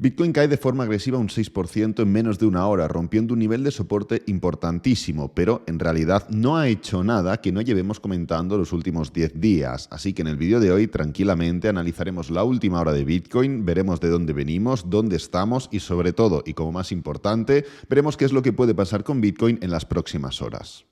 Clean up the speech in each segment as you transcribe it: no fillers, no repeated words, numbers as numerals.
Bitcoin cae de forma agresiva un 6% en menos de una hora, rompiendo un nivel de soporte importantísimo, pero en realidad no ha hecho nada que no llevemos comentando los últimos 10 días. Así que en el vídeo de hoy tranquilamente analizaremos la última hora de Bitcoin, veremos de dónde venimos, dónde estamos y sobre todo, y como más importante, veremos qué es lo que puede pasar con Bitcoin en las próximas horas.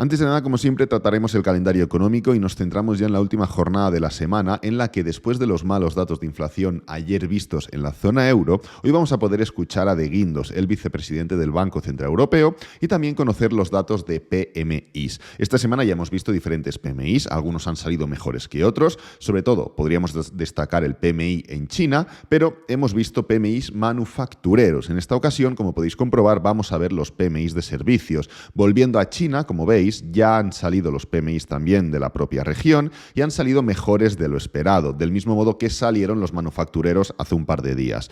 Antes de nada, como siempre, trataremos el calendario económico y nos centramos ya en la última jornada de la semana, en la que después de los malos datos de inflación ayer vistos en la zona euro, hoy vamos a poder escuchar a De Guindos, el vicepresidente del Banco Central Europeo, y también conocer los datos de PMIs. Esta semana ya hemos visto diferentes PMIs, algunos han salido mejores que otros, sobre todo podríamos destacar el PMI en China, pero hemos visto PMIs manufactureros. En esta ocasión, como podéis comprobar, vamos a ver los PMIs de servicios. Volviendo a China, como veis, ya han salido los PMIs también de la propia región y han salido mejores de lo esperado, del mismo modo que salieron los manufactureros hace un par de días.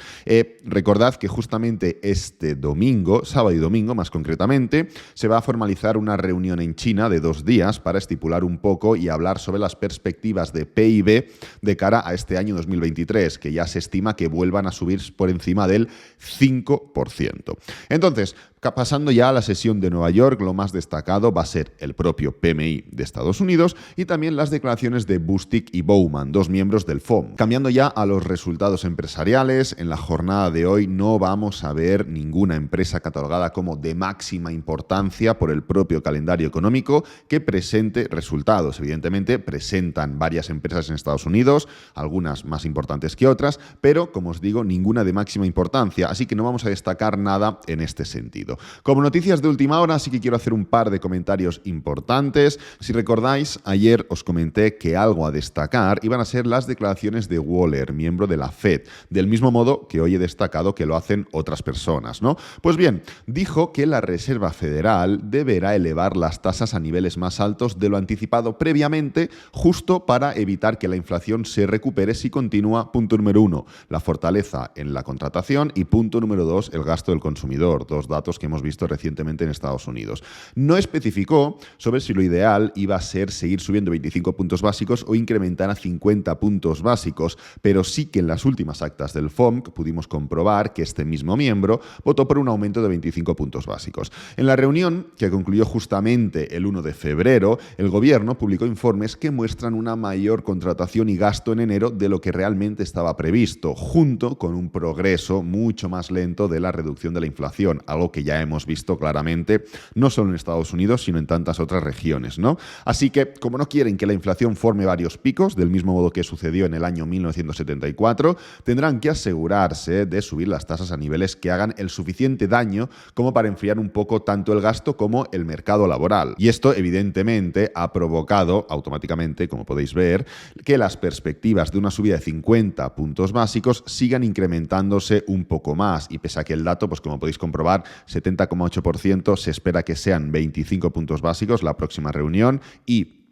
Recordad que justamente este domingo, sábado y domingo más concretamente, se va a formalizar una reunión en China de 2 días para estipular un poco y hablar sobre las perspectivas de PIB de cara a este año 2023, que ya se estima que vuelvan a subir por encima del 5%. Entonces, pasando ya a la sesión de Nueva York, lo más destacado va a ser el propio PMI de Estados Unidos y también las declaraciones de Bostic y Bowman, 2 miembros del FOMC. Cambiando ya a los resultados empresariales, en la jornada de hoy no vamos a ver ninguna empresa catalogada como de máxima importancia por el propio calendario económico que presente resultados. Evidentemente, presentan varias empresas en Estados Unidos, algunas más importantes que otras, pero, como os digo, ninguna de máxima importancia, así que no vamos a destacar nada en este sentido. Como noticias de última hora, sí que quiero hacer un par de comentarios importantes. Si recordáis, ayer os comenté que algo a destacar iban a ser las declaraciones de Waller, miembro de la Fed, del mismo modo que hoy he destacado que lo hacen otras personas, ¿no? Pues bien, dijo que la Reserva Federal deberá elevar las tasas a niveles más altos de lo anticipado previamente, justo para evitar que la inflación se recupere si continúa, punto número 1, la fortaleza en la contratación y punto número 2, el gasto del consumidor, 2 datos que hemos visto recientemente en Estados Unidos. No especificó sobre si lo ideal iba a ser seguir subiendo 25 puntos básicos o incrementar a 50 puntos básicos, pero sí que en las últimas actas del FOMC pudimos comprobar que este mismo miembro votó por un aumento de 25 puntos básicos. En la reunión, que concluyó justamente el 1 de febrero, el gobierno publicó informes que muestran una mayor contratación y gasto en enero de lo que realmente estaba previsto, junto con un progreso mucho más lento de la reducción de la inflación, algo que ya hemos visto claramente no solo en Estados Unidos, sino en tantas otras regiones, ¿no? Así que, como no quieren que la inflación forme varios picos, del mismo modo que sucedió en el año 1974, tendrán que asegurarse de subir las tasas a niveles que hagan el suficiente daño como para enfriar un poco tanto el gasto como el mercado laboral. Y esto, evidentemente, ha provocado automáticamente, como podéis ver, que las perspectivas de una subida de 50 puntos básicos sigan incrementándose un poco más. Y pese a que el dato, pues como podéis comprobar, 70,8% se espera que sean 25 puntos básicos la próxima reunión y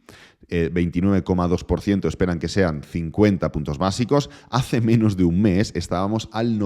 29,2% esperan que sean 50 puntos básicos. Hace menos de un mes estábamos al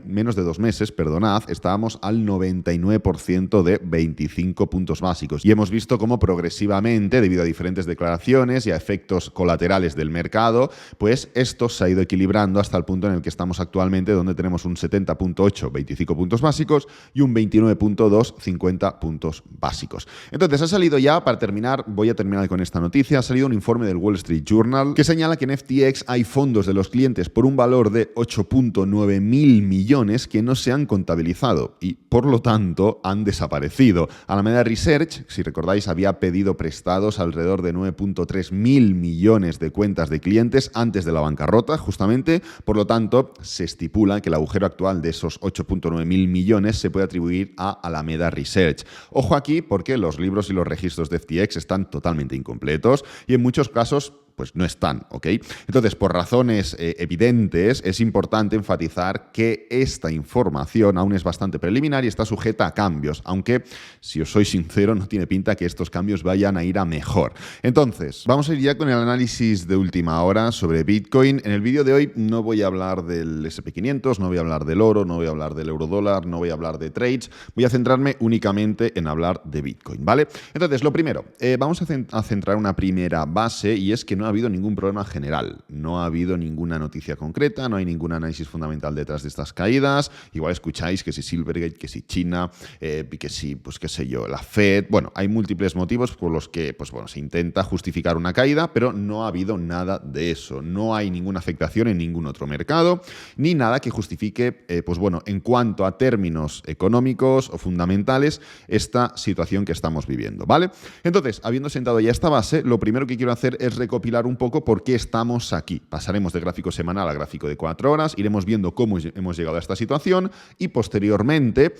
menos de 2 meses, perdonad, estábamos al 99% de 25 puntos básicos. Y hemos visto cómo progresivamente, debido a diferentes declaraciones y a efectos colaterales del mercado, pues esto se ha ido equilibrando hasta el punto en el que estamos actualmente, donde tenemos un 70,8, 25 puntos básicos y un 29,2, 50 puntos básicos. Entonces ha salido ya, para terminar, voy a terminar con esta noticia, ha salido un informe del Wall Street Journal que señala que en FTX hay fondos de los clientes por un valor de 8.9 mil millones que no se han contabilizado y, por lo tanto, han desaparecido. Alameda Research, si recordáis, había pedido prestados alrededor de 9.3 mil millones de cuentas de clientes antes de la bancarrota, justamente. Por lo tanto, se estipula que el agujero actual de esos 8.9 mil millones se puede atribuir a Alameda Research. Ojo aquí, porque los libros y los registros de FTX están totalmente incompletos y en muchos casos pues no están, ¿ok? Entonces, por razones evidentes, es importante enfatizar que esta información aún es bastante preliminar y está sujeta a cambios, aunque, si os soy sincero, no tiene pinta que estos cambios vayan a ir a mejor. Entonces, vamos a ir ya con el análisis de última hora sobre Bitcoin. En el vídeo de hoy no voy a hablar del S&P 500, no voy a hablar del oro, no voy a hablar del eurodólar, no voy a hablar de trades, voy a centrarme únicamente en hablar de Bitcoin, ¿vale? Entonces, lo primero, vamos a centrar una primera base y es que no ha habido ningún problema general, no ha habido ninguna noticia concreta, no hay ningún análisis fundamental detrás de estas caídas. Igual escucháis que si Silvergate, que si China, que si, pues qué sé yo, la Fed. Bueno, hay múltiples motivos por los que, pues bueno, se intenta justificar una caída, pero no ha habido nada de eso. No hay ninguna afectación en ningún otro mercado, ni nada que justifique, pues bueno, en cuanto a términos económicos o fundamentales, esta situación que estamos viviendo, ¿vale? Entonces, habiendo sentado ya esta base, lo primero que quiero hacer es recopilar un poco por qué estamos aquí. Pasaremos de gráfico semanal a gráfico de 4 horas, iremos viendo cómo hemos llegado a esta situación y posteriormente,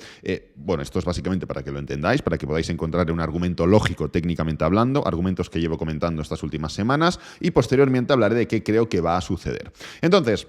bueno, esto es básicamente para que lo entendáis, para que podáis encontrar un argumento lógico técnicamente hablando, argumentos que llevo comentando estas últimas semanas, y posteriormente hablaré de qué creo que va a suceder. Entonces,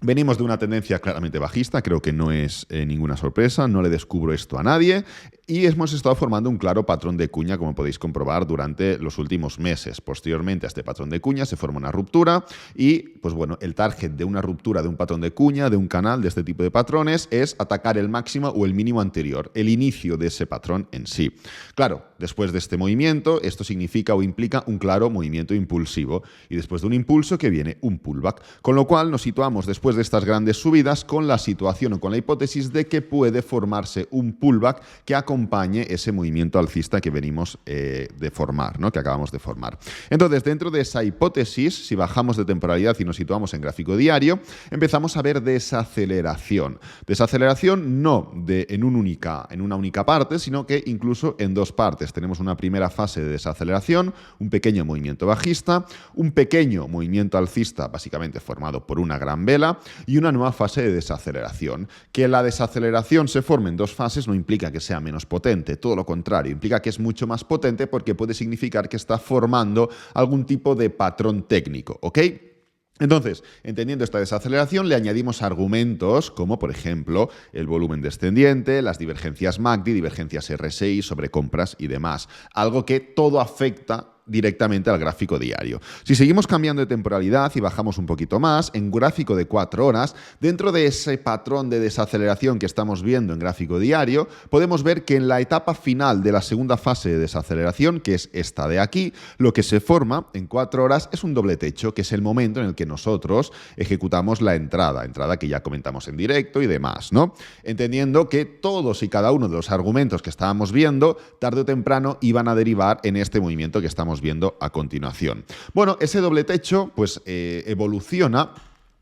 venimos de una tendencia claramente bajista, creo que no es ninguna sorpresa, no le descubro esto a nadie, y hemos estado formando un claro patrón de cuña, como podéis comprobar, durante los últimos meses. Posteriormente a este patrón de cuña se forma una ruptura y, pues bueno, el target de una ruptura de un patrón de cuña, de un canal, de este tipo de patrones, es atacar el máximo o el mínimo anterior, el inicio de ese patrón en sí. Claro, después de este movimiento, esto significa o implica un claro movimiento impulsivo, y después de un impulso que viene un pullback, con lo cual nos situamos después de estas grandes subidas con la situación o con la hipótesis de que puede formarse un pullback que acompañe ese movimiento alcista que venimos de formar, ¿no? Que acabamos de formar. Entonces, dentro de esa hipótesis, si bajamos de temporalidad y nos situamos en gráfico diario, empezamos a ver desaceleración. Desaceleración no en una única parte, sino que incluso en dos partes. Tenemos una primera fase de desaceleración, un pequeño movimiento bajista, un pequeño movimiento alcista, básicamente formado por una gran vela, y una nueva fase de desaceleración. Que la desaceleración se forme en dos fases no implica que sea menos potente, todo lo contrario, implica que es mucho más potente porque puede significar que está formando algún tipo de patrón técnico, ¿ok? Entonces, entendiendo esta desaceleración, le añadimos argumentos como, por ejemplo, el volumen descendiente, las divergencias MACD, divergencias RSI sobre compras y demás. Algo que todo afecta directamente al gráfico diario. Si seguimos cambiando de temporalidad y bajamos un poquito más, en gráfico de 4 horas, dentro de ese patrón de desaceleración que estamos viendo en gráfico diario, podemos ver que en la etapa final de la segunda fase de desaceleración, que es esta de aquí, lo que se forma en 4 horas es un doble techo, que es el momento en el que nosotros ejecutamos la entrada que ya comentamos en directo y demás, ¿no? Entendiendo que todos y cada uno de los argumentos que estábamos viendo, tarde o temprano iban a derivar en este movimiento que estamos viendo a continuación. Bueno, ese doble techo pues evoluciona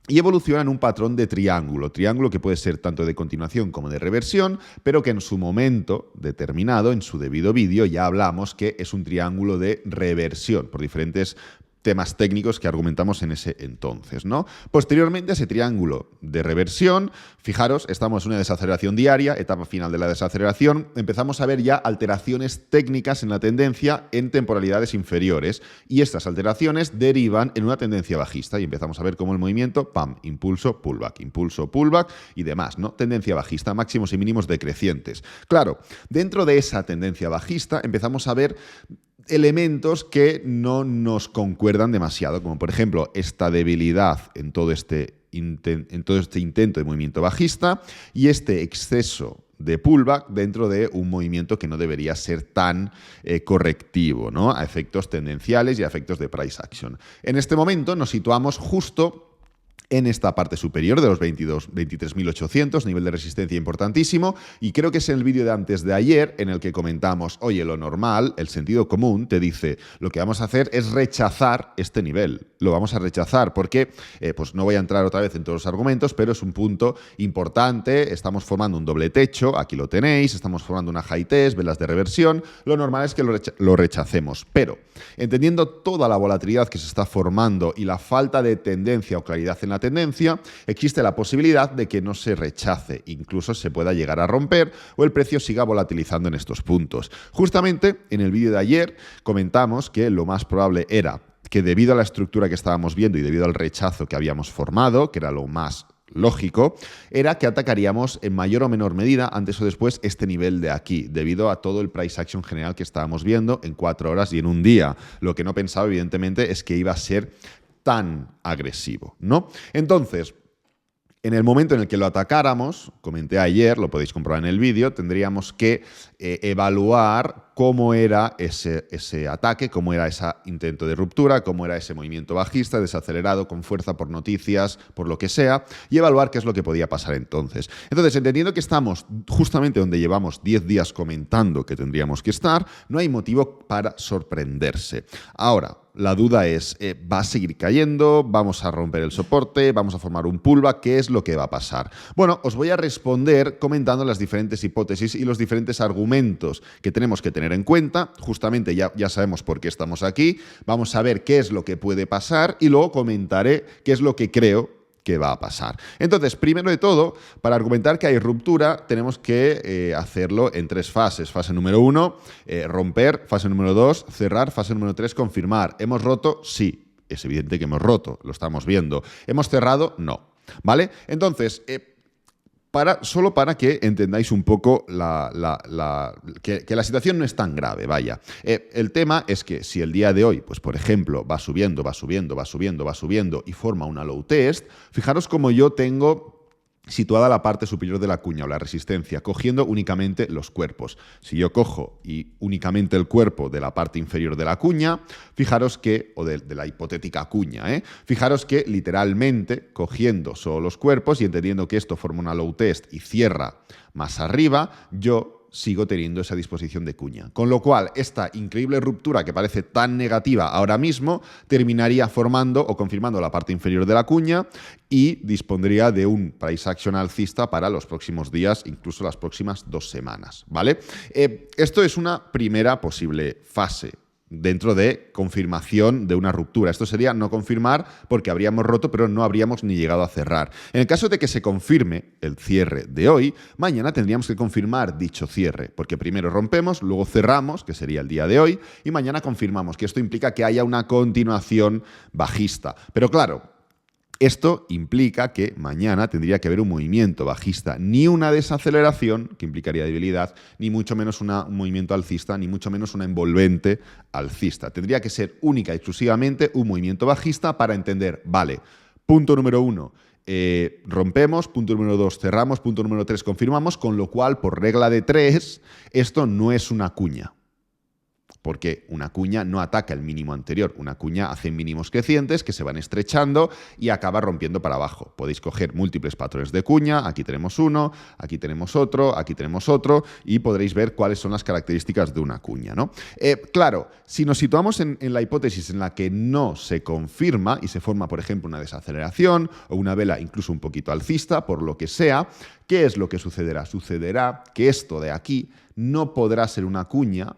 en un patrón de triángulo que puede ser tanto de continuación como de reversión, pero que en su momento determinado, en su debido vídeo, ya hablamos que es un triángulo de reversión por diferentes temas técnicos que argumentamos en ese entonces, ¿no? Posteriormente a ese triángulo de reversión, fijaros, estamos en una desaceleración diaria, etapa final de la desaceleración, empezamos a ver ya alteraciones técnicas en la tendencia en temporalidades inferiores, y estas alteraciones derivan en una tendencia bajista y empezamos a ver cómo el movimiento, pam, impulso, pullback y demás, ¿no? Tendencia bajista, máximos y mínimos decrecientes. Claro, dentro de esa tendencia bajista empezamos a ver elementos que no nos concuerdan demasiado, como por ejemplo esta debilidad en todo este intento de movimiento bajista y este exceso de pullback dentro de un movimiento que no debería ser tan correctivo, ¿no? A efectos tendenciales y a efectos de price action. En este momento nos situamos justo en esta parte superior de los 23.800, nivel de resistencia importantísimo, y creo que es en el vídeo de antes de ayer en el que comentamos, oye, lo normal, el sentido común te dice, lo que vamos a hacer es rechazar este nivel, lo vamos a rechazar porque, pues no voy a entrar otra vez en todos los argumentos, pero es un punto importante, estamos formando un doble techo, aquí lo tenéis, estamos formando una high test, velas de reversión, lo normal es que lo rechacemos, pero entendiendo toda la volatilidad que se está formando y la falta de tendencia o claridad en la tendencia, existe la posibilidad de que no se rechace, incluso se pueda llegar a romper o el precio siga volatilizando en estos puntos. Justamente en el vídeo de ayer comentamos que lo más probable era que debido a la estructura que estábamos viendo y debido al rechazo que habíamos formado, que era lo más lógico, era que atacaríamos en mayor o menor medida, antes o después, este nivel de aquí, debido a todo el price action general que estábamos viendo en 4 horas y en un día. Lo que no pensaba, evidentemente, es que iba a ser tan agresivo, ¿no? Entonces, en el momento en el que lo atacáramos, comenté ayer, lo podéis comprobar en el vídeo, tendríamos que evaluar cómo era ese ataque, cómo era ese intento de ruptura, cómo era ese movimiento bajista, desacelerado, con fuerza por noticias, por lo que sea, y evaluar qué es lo que podía pasar entonces. Entonces, entendiendo que estamos justamente donde llevamos 10 días comentando que tendríamos que estar, no hay motivo para sorprenderse. Ahora, la duda es, ¿va a seguir cayendo? ¿Vamos a romper el soporte? ¿Vamos a formar un pullback? ¿Qué es lo que va a pasar? Bueno, os voy a responder comentando las diferentes hipótesis y los diferentes argumentos que tenemos que tener en cuenta. Justamente ya sabemos por qué estamos aquí. Vamos a ver qué es lo que puede pasar y luego comentaré qué es lo que creo que va a pasar. Entonces, primero de todo, para argumentar que hay ruptura, tenemos que hacerlo en 3 fases. Fase número 1, romper. Fase número 2, cerrar. Fase número 3, confirmar. ¿Hemos roto? Sí. Es evidente que hemos roto, lo estamos viendo. ¿Hemos cerrado? No. ¿Vale? Entonces, solo para que entendáis un poco que la situación no es tan grave, vaya. El tema es que si el día de hoy, pues por ejemplo, va subiendo y forma una low test, fijaros como yo tengo situada la parte superior de la cuña o la resistencia, cogiendo únicamente los cuerpos. Si yo cojo y únicamente el cuerpo de la parte inferior de la cuña, fijaros que, o de la hipotética cuña, fijaros que literalmente cogiendo solo los cuerpos y entendiendo que esto forma una low test y cierra más arriba, yo sigo teniendo esa disposición de cuña. Con lo cual, esta increíble ruptura que parece tan negativa ahora mismo, terminaría formando o confirmando la parte inferior de la cuña y dispondría de un price action alcista para los próximos días, incluso las próximas 2 semanas, ¿vale? Esto es una primera posible fase dentro de confirmación de una ruptura. Esto sería no confirmar porque habríamos roto, pero no habríamos ni llegado a cerrar. En el caso de que se confirme el cierre de hoy, mañana tendríamos que confirmar dicho cierre, porque primero rompemos, luego cerramos, que sería el día de hoy, y mañana confirmamos, que esto implica que haya una continuación bajista. Pero claro, esto implica que mañana tendría que haber un movimiento bajista, ni una desaceleración, que implicaría debilidad, ni mucho menos un movimiento alcista, ni mucho menos una envolvente alcista. Tendría que ser única y exclusivamente un movimiento bajista para entender, vale, punto número 1, rompemos, punto número 2, cerramos, punto número 3, confirmamos, con lo cual, por regla de 3, esto no es una cuña. Porque una cuña no ataca el mínimo anterior. Una cuña hace mínimos crecientes que se van estrechando y acaba rompiendo para abajo. Podéis coger múltiples patrones de cuña. Aquí tenemos uno, aquí tenemos otro, aquí tenemos otro y podréis ver cuáles son las características de una cuña, ¿no? Claro, si nos situamos en la hipótesis en la que no se confirma y se forma, por ejemplo, una desaceleración o una vela incluso un poquito alcista, por lo que sea, ¿qué es lo que sucederá? Sucederá que esto de aquí no podrá ser una cuña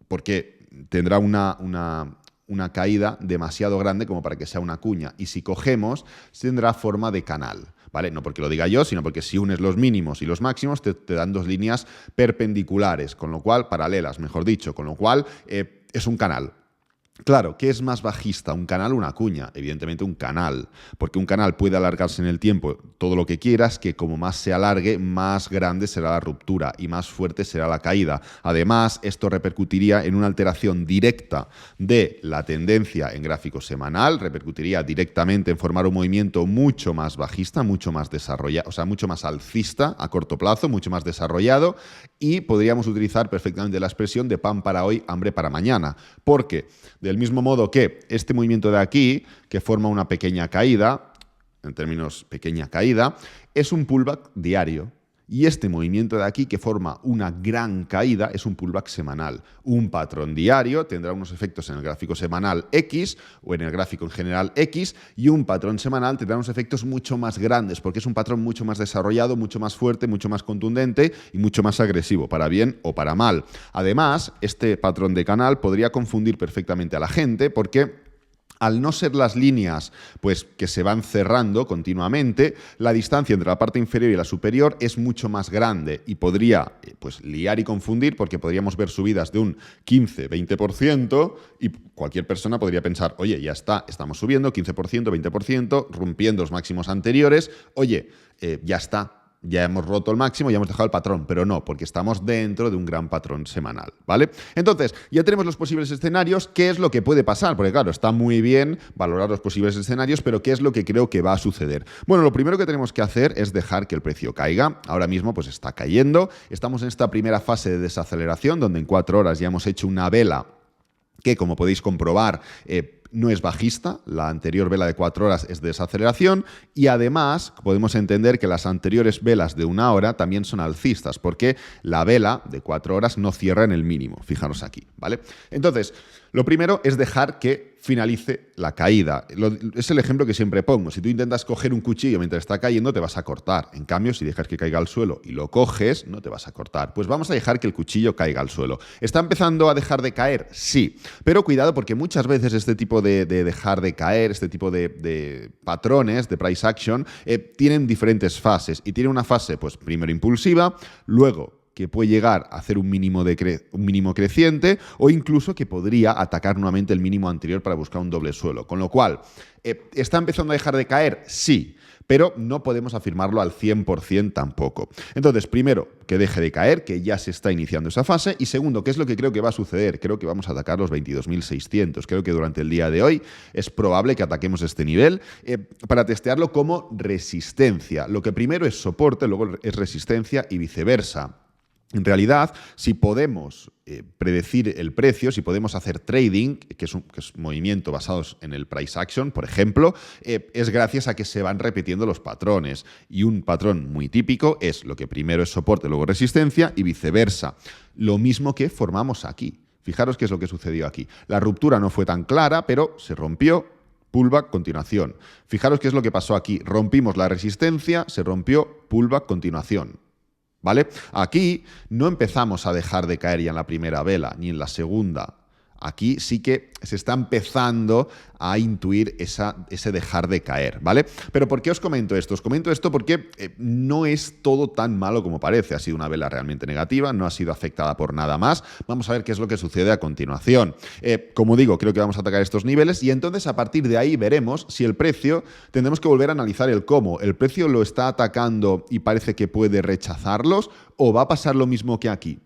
porque tendrá una caída demasiado grande como para que sea una cuña. Y si cogemos, tendrá forma de canal, ¿vale? No porque lo diga yo, sino porque si unes los mínimos y los máximos, te dan 2 líneas perpendiculares, con lo cual, paralelas, mejor dicho, con lo cual es un canal. Claro, ¿qué es más bajista, un canal o una cuña? Evidentemente un canal, porque un canal puede alargarse en el tiempo todo lo que quieras, que como más se alargue, más grande será la ruptura y más fuerte será la caída. Además, esto repercutiría en una alteración directa de la tendencia en gráfico semanal, repercutiría directamente en formar un movimiento mucho más bajista, mucho más desarrollado, o sea, mucho más alcista a corto plazo, mucho más desarrollado, y podríamos utilizar perfectamente la expresión de pan para hoy, hambre para mañana, porque del mismo modo que este movimiento de aquí, que forma una pequeña caída, en términos pequeña caída, es un pullback diario. Y este movimiento de aquí, que forma una gran caída, es un pullback semanal. Un patrón diario tendrá unos efectos en el gráfico semanal X o en el gráfico en general X, y un patrón semanal tendrá unos efectos mucho más grandes, porque es un patrón mucho más desarrollado, mucho más fuerte, mucho más contundente y mucho más agresivo, para bien o para mal. Además, este patrón de canal podría confundir perfectamente a la gente, porque al no ser las líneas pues, que se van cerrando continuamente, la distancia entre la parte inferior y la superior es mucho más grande y podría pues, liar y confundir, porque podríamos ver subidas de un 15-20% y cualquier persona podría pensar, oye, ya está, estamos subiendo 15%, 20%, rompiendo los máximos anteriores, oye, ya está. ya hemos roto el máximo, ya hemos dejado el patrón, pero no, porque estamos dentro de un gran patrón semanal, ¿vale? Entonces, ya tenemos los posibles escenarios. ¿Qué es lo que puede pasar? Porque claro, está muy bien valorar los posibles escenarios, pero ¿qué es lo que creo que va a suceder? Bueno, lo primero que tenemos que hacer es dejar que el precio caiga. Ahora mismo pues está cayendo. Estamos en esta primera fase de desaceleración, donde en 4 horas ya hemos hecho una vela que, como podéis comprobar, no es bajista. La anterior vela de 4 horas es de desaceleración y además podemos entender que las anteriores velas de 1 hora también son alcistas porque la vela de 4 horas no cierra en el mínimo. Fijaros aquí, ¿vale? Entonces, lo primero es dejar que finalice la caída. Es el ejemplo que siempre pongo. Si tú intentas coger un cuchillo mientras está cayendo, te vas a cortar. En cambio, si dejas que caiga al suelo y lo coges, no te vas a cortar. Pues vamos a dejar que el cuchillo caiga al suelo. ¿Está empezando a dejar de caer? Sí. Pero cuidado, porque muchas veces este tipo de dejar de caer, este tipo de patrones de price action, tienen diferentes fases. Y tiene una fase, pues primero impulsiva, luego que puede llegar a hacer un mínimo creciente o incluso que podría atacar nuevamente el mínimo anterior para buscar un doble suelo. Con lo cual, ¿está empezando a dejar de caer? Sí, pero no podemos afirmarlo al 100% tampoco. Entonces, primero, que deje de caer, que ya se está iniciando esa fase. Y segundo, ¿qué es lo que creo que va a suceder? Creo que vamos a atacar los 22.600. Creo que durante el día de hoy es probable que ataquemos este nivel para testearlo como resistencia. Lo que primero es soporte, luego es resistencia y viceversa. En realidad, si podemos predecir el precio, si podemos hacer trading, que es movimiento basados en el price action, por ejemplo, es gracias a que se van repitiendo los patrones. Y un patrón muy típico es lo que primero es soporte, luego resistencia y viceversa. Lo mismo que formamos aquí. Fijaros qué es lo que sucedió aquí. La ruptura no fue tan clara, pero se rompió. Pullback, continuación. Fijaros qué es lo que pasó aquí. Rompimos la resistencia, se rompió, pullback, continuación. ¿Vale? Aquí no empezamos a dejar de caer ya en la primera vela, ni en la segunda. Aquí sí que se está empezando a intuir ese dejar de caer, ¿vale? Pero ¿por qué os comento esto? Os comento esto porque no es todo tan malo como parece. Ha sido una vela realmente negativa, no ha sido afectada por nada más. Vamos a ver qué es lo que sucede a continuación. Como digo, creo que vamos a atacar estos niveles y entonces a partir de ahí veremos si el precio, tendremos que volver a analizar el cómo. ¿El precio lo está atacando y parece que puede rechazarlos o va a pasar lo mismo que aquí?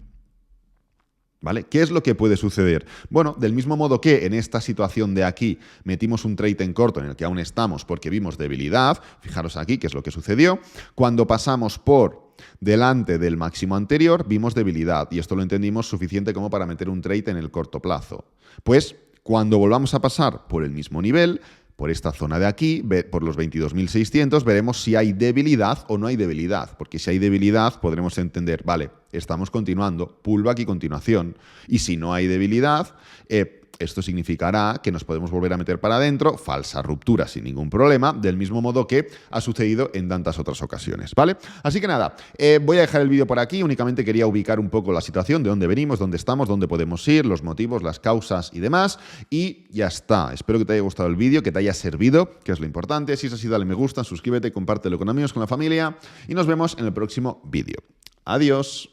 ¿Vale? ¿Qué es lo que puede suceder? Bueno, del mismo modo que en esta situación de aquí metimos un trade en corto en el que aún estamos porque vimos debilidad, fijaros aquí qué es lo que sucedió, cuando pasamos por delante del máximo anterior vimos debilidad y esto lo entendimos suficiente como para meter un trade en el corto plazo. Pues cuando volvamos a pasar por el mismo nivel, por esta zona de aquí, por los 22.600, veremos si hay debilidad o no hay debilidad. Porque si hay debilidad, podremos entender, vale, estamos continuando, pullback y continuación. Y si no hay debilidad, esto significará que nos podemos volver a meter para adentro, falsa ruptura sin ningún problema, del mismo modo que ha sucedido en tantas otras ocasiones, ¿vale? Así que nada, voy a dejar el vídeo por aquí, únicamente quería ubicar un poco la situación, de dónde venimos, dónde estamos, dónde podemos ir, los motivos, las causas y demás, y ya está. Espero que te haya gustado el vídeo, que te haya servido, que es lo importante. Si es así, dale me gusta, suscríbete, compártelo con amigos, con la familia, y nos vemos en el próximo vídeo. Adiós.